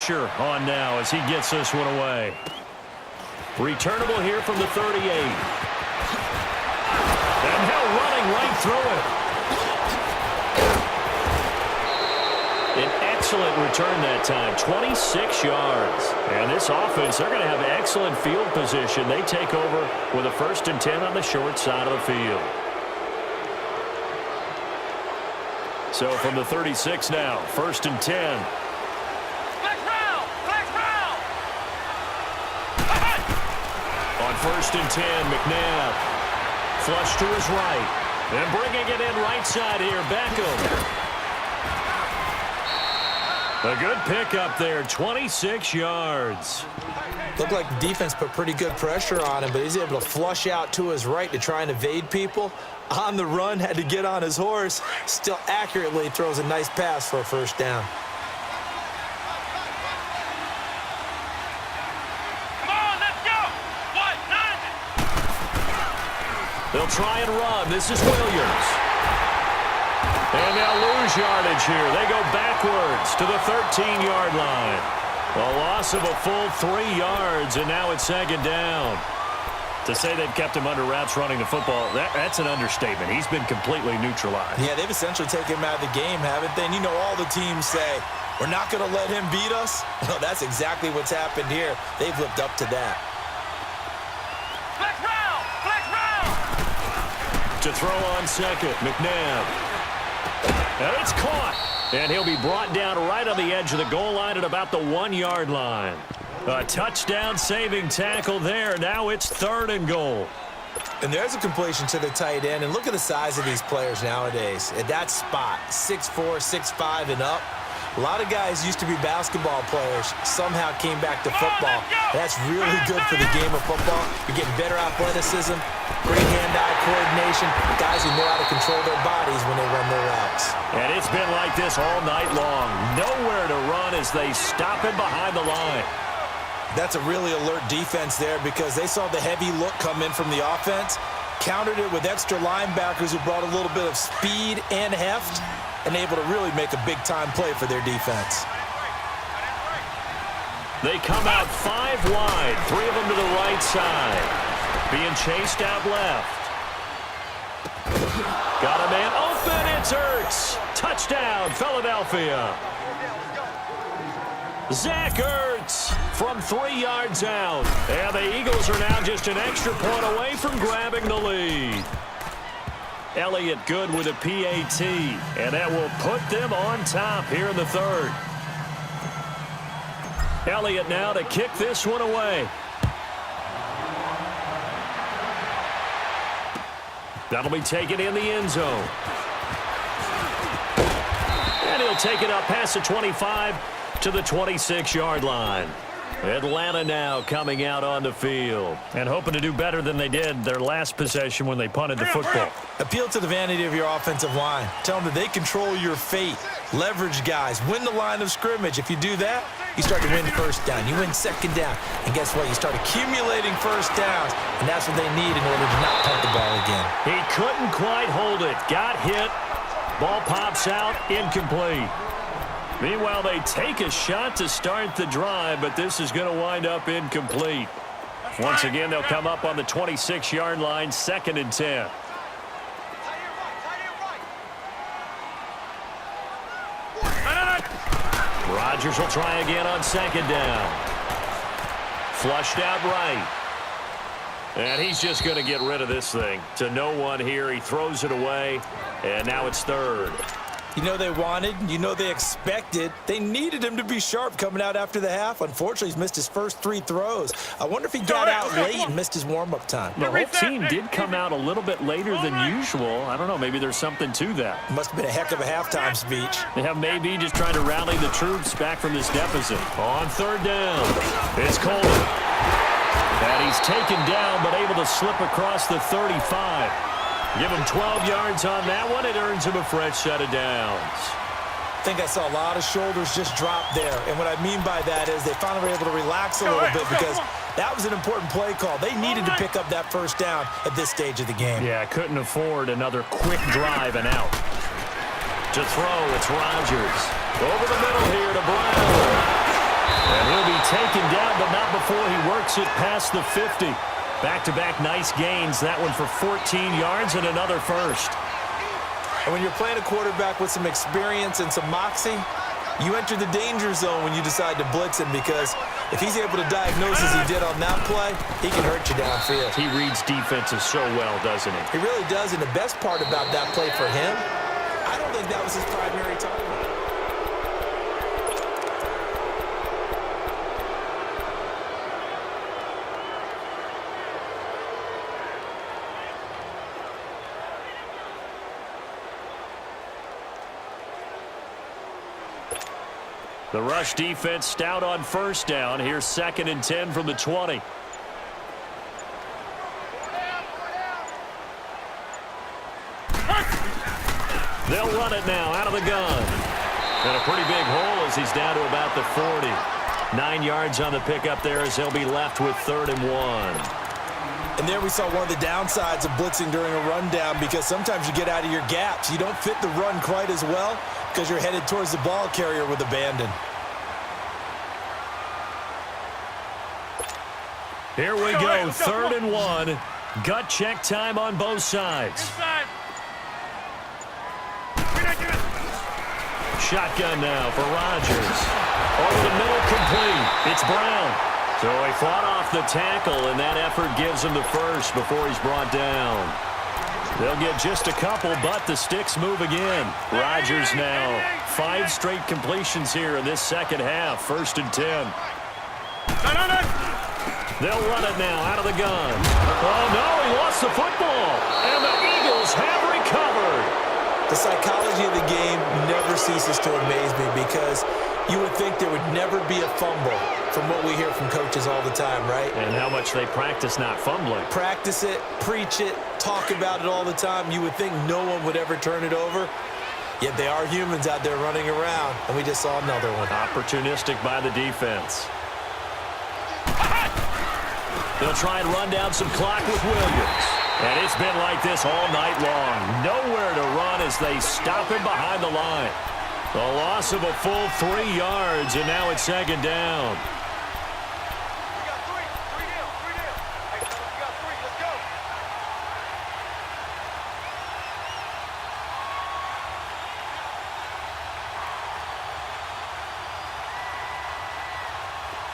pressure on now as he gets this one away. Returnable here from the 38. And now running right through it. An excellent return that time, 26 yards. And this offense, they're going to have excellent field position. They take over with a 1st and 10 on the short side of the field. So from the 36 now, 1st and 10. On 1st and 10, McNabb. Flush to his right. And bringing it in right side here, Beckham. A good pickup there, 26 yards. Looked like the defense put pretty good pressure on him, but he's able to flush out to his right to try and evade people. On the run, had to get on his horse. Still accurately throws a nice pass for a 1st down. Come on, let's go! What? They'll try and run. This is Williams. And they'll lose yardage here. They go backwards to the 13-yard line. A loss of a full 3 yards, and now it's 2nd down. To say they've kept him under wraps running the football, that's an understatement. He's been completely neutralized. Yeah, they've essentially taken him out of the game, haven't they? And you know all the teams say, we're not going to let him beat us. Well, that's exactly what's happened here. They've lived up to that. Flex round! To throw on 2nd, McNabb. And it's caught. And he'll be brought down right on the edge of the goal line at about the 1-yard line. A touchdown-saving tackle there. Now it's 3rd and goal. And there's a completion to the tight end. And look at the size of these players nowadays. At that spot, 6'4", 6'5", and up. A lot of guys used to be basketball players, somehow came back to football. That's really good for the game of football. You're getting better athleticism, great hand-eye coordination, guys who know how to control their bodies when they run their routes. And it's been like this all night long. Nowhere to run as they stop him behind the line. That's a really alert defense there because they saw the heavy look come in from the offense, countered it with extra linebackers who brought a little bit of speed and heft, and able to really make a big-time play for their defense. They come out 5 wide, 3 of them to the right side. Being chased out left. Got a man open, it's Ertz. Touchdown, Philadelphia. Zach Ertz from 3 yards out. And the Eagles are now just an extra point away from grabbing the lead. Elliott good with a PAT, and that will put them on top here in the 3rd. Elliott now to kick this one away. That'll be taken in the end zone. And he'll take it up past the 25 to the 26-yard line. Atlanta now coming out on the field and hoping to do better than they did their last possession when they punted the football. Appeal to the vanity of your offensive line. Tell them that they control your fate. Leverage guys. Win the line of scrimmage. If you do that, you start to win 1st down. You win 2nd down. And guess what? You start accumulating 1st downs, and that's what they need in order to not punt the ball again. He couldn't quite hold it. Got hit. Ball pops out. Incomplete. Meanwhile, they take a shot to start the drive, but this is going to wind up incomplete. Once again, they'll come up on the 26-yard line, 2nd and 10. Rodgers will try again on 2nd down. Flushed out right. And he's just going to get rid of this thing. To no one here. He throws it away, and now it's 3rd. You know they wanted, you know they expected. They needed him to be sharp coming out after the half. Unfortunately, he's missed his first 3 throws. I wonder if he got out late and missed his warm-up time. The whole team did come out a little bit later than usual. I don't know, maybe there's something to that. Must have been a heck of a halftime speech. Yeah, maybe just trying to rally the troops back from this deficit. On 3rd down, it's Coleman. And he's taken down, but able to slip across the 35. Give him 12 yards on that one. It earns him a fresh set of downs. I think I saw a lot of shoulders just drop there. And what I mean by that is they finally were able to relax a little bit because that was an important play call. They needed to pick up that 1st down at this stage of the game. Yeah, couldn't afford another quick drive and out. To throw, it's Rodgers. Over the middle here to Brown. before he works it past the 50. Back-to-back nice gains. That one for 14 yards and another first. And when you're playing a quarterback with some experience and some moxie, you enter the danger zone when you decide to blitz him, because if he's able to diagnose as he did on that play, he can hurt you downfield. He reads defenses so well, doesn't he? He really does, and the best part about that play for him, I don't think that was his primary target. The rush defense stout on first down. Here's 2nd and 10 from the 20. They'll run it now out of the gun. And a pretty big hole as he's down to about the 40. 9 yards on the pickup there as he'll be left with 3rd and 1. And there we saw one of the downsides of blitzing during a rundown, because sometimes you get out of your gaps. You don't fit the run quite as well because you're headed towards the ball carrier with abandon. Here we go, 3rd and 1. Gut check time on both sides. Inside. Shotgun now for Rodgers. Over the middle, complete. It's Brown. So he fought off the tackle, and that effort gives him the first before he's brought down. They'll get just a couple, but the sticks move again. Rodgers now. 5 straight completions here in this second half. 1st and 10. They'll run it now out of the gun. Oh, no, he lost the football. And the Eagles have recovered. The psychology of the game never ceases to amaze me, because you would think there would never be a fumble from what we hear from coaches all the time, right? And how much they practice not fumbling. Practice it, preach it, talk about it all the time. You would think no one would ever turn it over. Yet they are humans out there running around, and we just saw another one. Opportunistic by the defense. They'll try and run down some clock with Williams. And it's been like this all night long. Nowhere to run as they stop him behind the line. The loss of a full 3 yards, and now it's 2nd down. We got 3. 3 down. 3 down. Hey, we got 3. Let's go.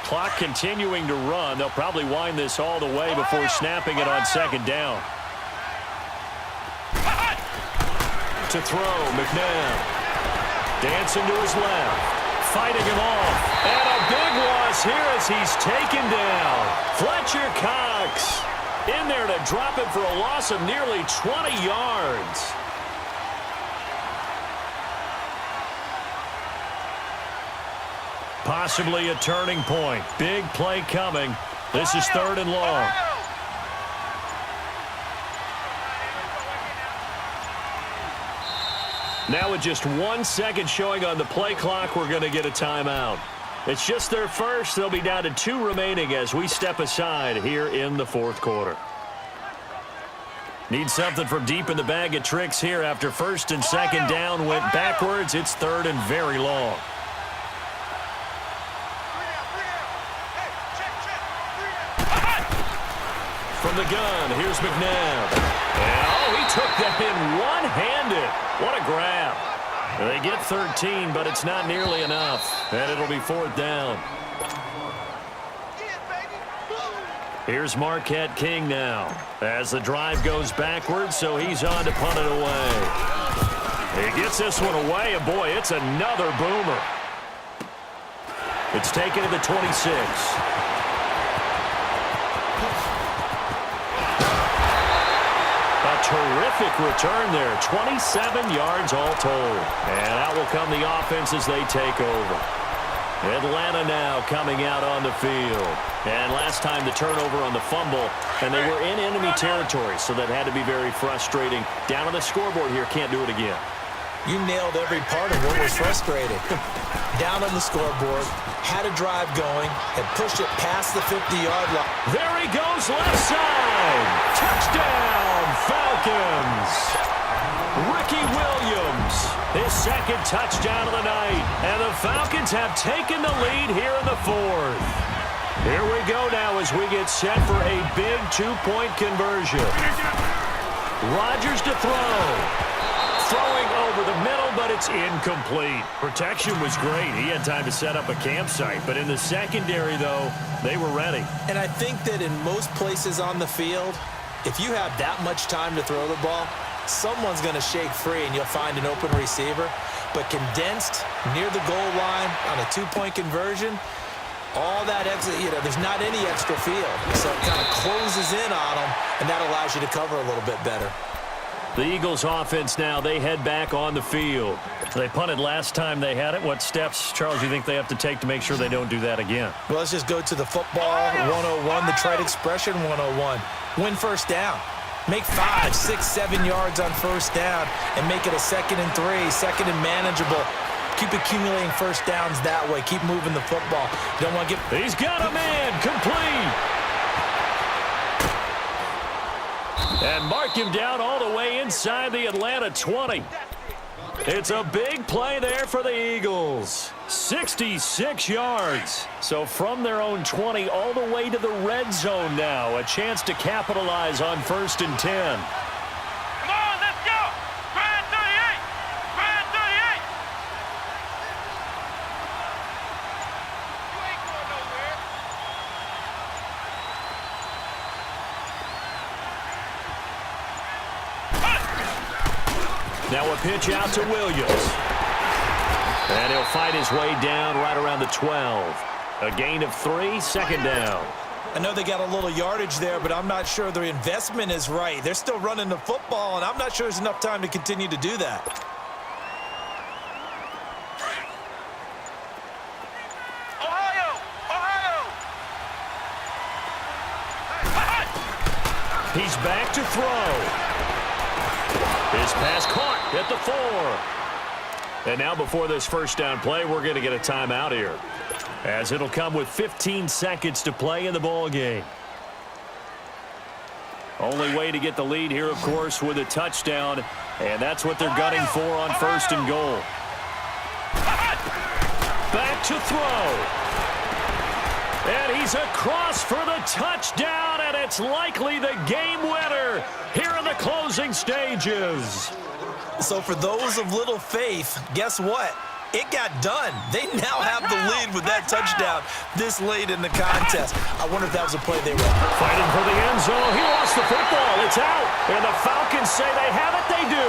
Clock continuing to run. They'll probably wind this all the way before snapping it on 2nd down. To throw, McNabb. Dancing to his left. Fighting him off. And a big loss here as he's taken down. Fletcher Cox in there to drop it for a loss of nearly 20 yards. Possibly a turning point. Big play coming. This is 3rd and long. Now with just 1 second showing on the play clock, we're going to get a timeout. It's just their first. They'll be down to 2 remaining as we step aside here in the 4th quarter. Need something from deep in the bag of tricks here after 1st and 2nd down went backwards. It's 3rd and very long. From the gun, here's McNabb. And, oh, he took that in one-handed. What a grab. They get 13, but it's not nearly enough. And it'll be 4th down. Here's Marquette King now as the drive goes backwards, so he's on to punt it away. He gets this one away, and boy, it's another boomer. It's taken to the 26. Terrific return there. 27 yards all told. And out will come the offense as they take over. Atlanta now coming out on the field. And last time the turnover on the fumble, and they were in enemy territory, so that had to be very frustrating. Down on the scoreboard here, can't do it again. You nailed every part of what was frustrating. Down on the scoreboard, had a drive going, had pushed it past the 50-yard line. There he goes, left side. Touchdown, Falcons. Ricky Williams, his 2nd touchdown of the night. And the Falcons have taken the lead here in the 4th. Here we go now as we get set for a big two-point conversion. Rodgers to throw. Throwing over the middle, but it's incomplete. Protection was great. He had time to set up a campsite. But in the secondary, though, they were ready. And I think that in most places on the field, if you have that much time to throw the ball, someone's going to shake free and you'll find an open receiver. But condensed near the goal line on a two-point conversion, all that extra, there's not any extra field. So it kind of closes in on them, and that allows you to cover a little bit better. The Eagles offense now, they head back on the field. They punted last time they had it. What steps, Charles, do you think they have to take to make sure they don't do that again? Well, let's just go to the football 101, the trite expression 101. Win first down. Make 5, 6, 7 yards on first down and make it a 2nd and 3, second and manageable. Keep accumulating first downs that way. Keep moving the football. You don't want to get... He's got a man. Complete. And mark him down all the way inside the Atlanta 20. It's a big play there for the Eagles. 66 yards. So from their own 20 all the way to the red zone now. A chance to capitalize on 1st and 10. Come on, let's go. Grind 38. Grind 38. You ain't going nowhere. Now a pitch out to Williams. And he'll fight his way down right around the 12. A gain of 3, 2nd down. I know they got a little yardage there, but I'm not sure their investment is right. They're still running the football, and I'm not sure there's enough time to continue to do that. Ohio. He's back to throw. His pass caught at the 4. And now before this first down play, we're going to get a timeout here, as it'll come with 15 seconds to play in the ball game. Only way to get the lead here, of course, with a touchdown, and that's what they're gunning for on 1st and goal. Back to throw. And he's across for the touchdown, and it's likely the game winner here in the closing stages. So for those of little faith, guess what? It got done. They now have the lead with that touchdown this late in the contest. I wonder if that was a play they were fighting for the end zone. He lost the football. It's out. And the Falcons say they have it. They do.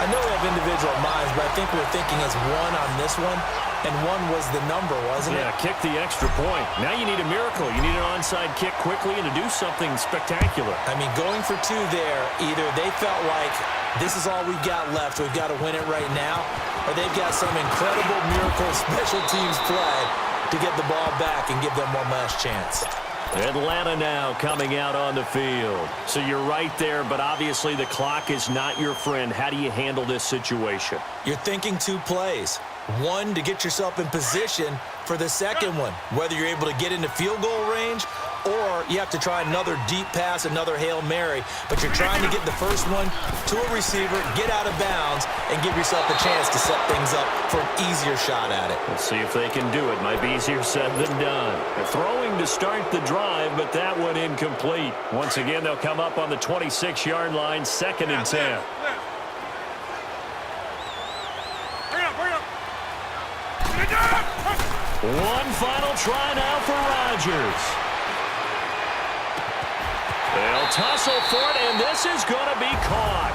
I know we have individual minds, but I think we're thinking as one on this one, and 1 was the number, wasn't it? Yeah, kick the extra point. Now you need a miracle. You need an onside kick quickly and to do something spectacular. I mean, going for 2 there, either they felt like this is all we've got left, we've got to win it right now, or they've got some incredible miracle special teams play to get the ball back and give them one last chance. Atlanta now coming out on the field. So you're right there, but obviously the clock is not your friend. How do you handle this situation? You're thinking 2 plays. 1 to get yourself in position for the second one, whether you're able to get into field goal range or you have to try another deep pass, another Hail Mary, but you're trying to get the first one to a receiver, get out of bounds, and give yourself a chance to set things up for an easier shot at it. Let's see if they can do it. Might be easier said than done. They're throwing to start the drive, but that one incomplete. Once again, they'll come up on the 26-yard line, 2nd and 10. One final try now for Rodgers. They'll tussle for it, and this is going to be caught.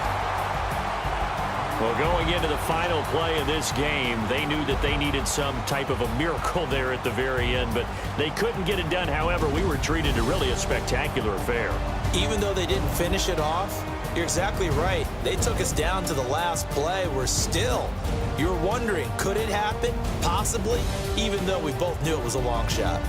Well, going into the final play of this game, they knew that they needed some type of a miracle there at the very end, but they couldn't get it done. However, we were treated to really a spectacular affair. Even though they didn't finish it off, you're exactly right. They took us down to the last play. We're still, you're wondering, could it happen? Possibly, even though we both knew it was a long shot.